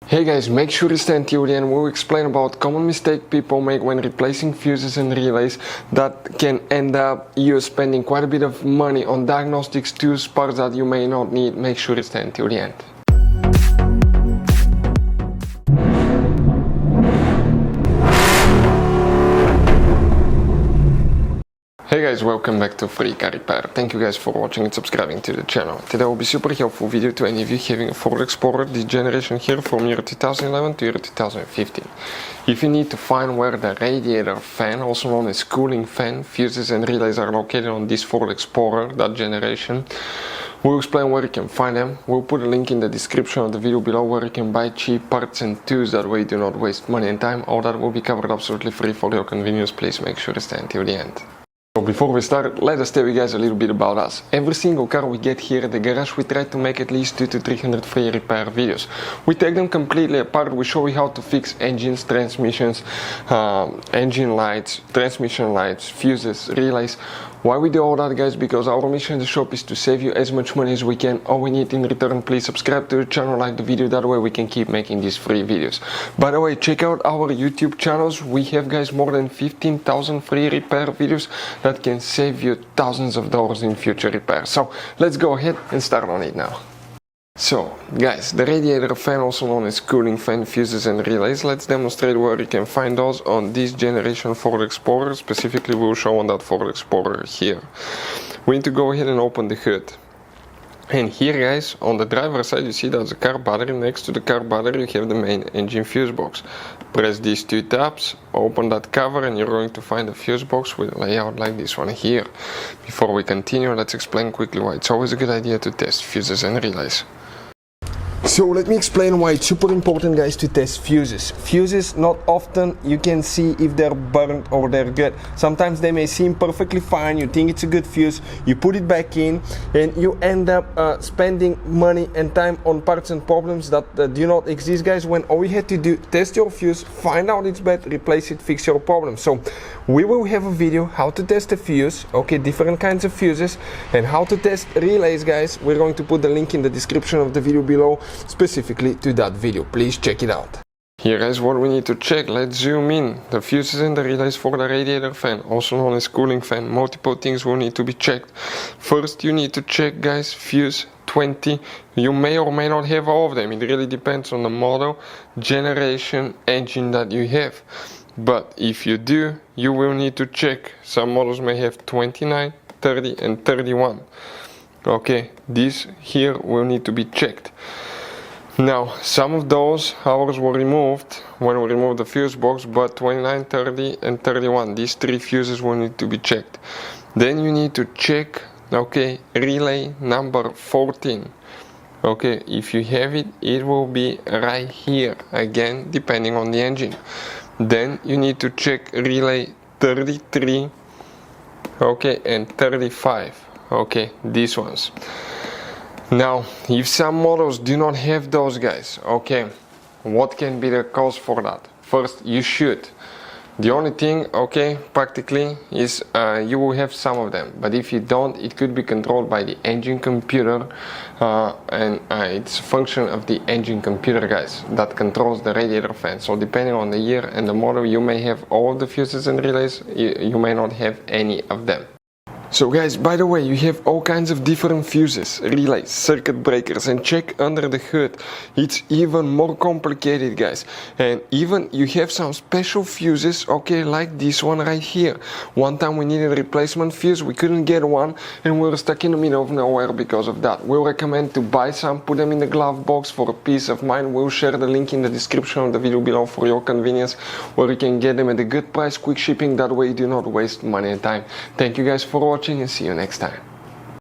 Hey guys, make sure you stay until the end. We'll explain about common mistake people make when replacing fuses and relays that can end up you spending quite a bit of money on diagnostics tools, parts that you may not need. Make sure you stay until the end. Hey guys, welcome back to Free Car Repair. Thank you guys for watching and subscribing to the channel. Today will be super helpful video to any of you having a Ford Explorer this generation here from year 2011 to year 2015. If you need to find where the radiator fan, also known as cooling fan, fuses and relays are located on this Ford Explorer, that generation, we'll explain where you can find them. We'll put a link in the description of the video below where you can buy cheap parts and tools, that way you do not waste money and time. All that will be covered absolutely free for your convenience. Please make sure to stay until the end. So before we start, let us tell you guys a little bit about us. Every single car we get here at the garage, we try to make at least 200 to 300 free repair videos. We take them completely apart. We show you how to fix engines, transmissions, engine lights, transmission lights, fuses, relays. Why we do all that, guys? Because our mission in the shop is to save you as much money as we can. All we need in return, please subscribe to the channel, like the video, that way we can keep making these free videos. By the way, check out our YouTube channels. We have, guys, more than 15,000 free repair videos that can save you thousands of dollars in future repairs. So let's go ahead and start on it now. So guys, the radiator fan, also known as cooling fan, fuses and relays, let's demonstrate where you can find those on this generation Ford Explorer. Specifically, we'll show on that Ford Explorer here. We need to go ahead and open the hood. And here, guys, on the driver's side, you see there's a car battery. Next to the car battery, you have the main engine fuse box. Press these two tabs, open that cover, and you're going to find a fuse box with a layout like this one here. Before we continue, let's explain quickly why it's always a good idea to test fuses and relays. So let me explain why it's super important, guys, to test fuses. Fuses, not often you can see if they're burnt or they're good. Sometimes they may seem perfectly fine, you think it's a good fuse, you put it back in, and you end up spending money and time on parts and problems that do not exist, guys, when all you had to do, test your fuse, find out it's bad, replace it, fix your problem. So we will have a video how to test a fuse, okay, different kinds of fuses, and how to test relays, guys. We're going to put the link in the description of the video below, specifically to that video. Please check it out. Here is what we need to check. Let's zoom in. The fuses and the relays for the radiator fan, also known as cooling fan. Multiple things will need to be checked. First, you need to check, guys, fuse 20. You may or may not have all of them. It really depends on the model, generation, engine that you have. But if you do, you will need to check. Some models may have 29, 30 and 31. Okay, these here will need to be checked. Now, some of those, ours were removed when we removed the fuse box, but 29, 30 and 31, these three fuses will need to be checked. Then you need to check, okay, relay number 14. Okay, if you have it, it will be right here, again, depending on the engine. Then you need to check relay 33, okay, and 35, okay, these ones. Now, if some models do not have those, guys, okay, what can be the cause for that? First, you should. The only thing, okay, practically, is you will have some of them. But if you don't, it could be controlled by the engine computer, and it's a function of the engine computer, guys, that controls the radiator fan. So depending on the year and the model, you may have all of the fuses and relays, you may not have any of them. So guys, by the way, you have all kinds of different fuses, relays, circuit breakers, and check under the hood. It's even more complicated, guys. And even you have some special fuses, okay, like this one right here. One time we needed a replacement fuse, we couldn't get one, and we were stuck in the middle of nowhere because of that. We'll recommend to buy some, put them in the glove box for a peace of mind. We'll share the link in the description of the video below for your convenience, where you can get them at a good price, quick shipping, that way you do not waste money and time. Thank you guys for watching, and see you next time.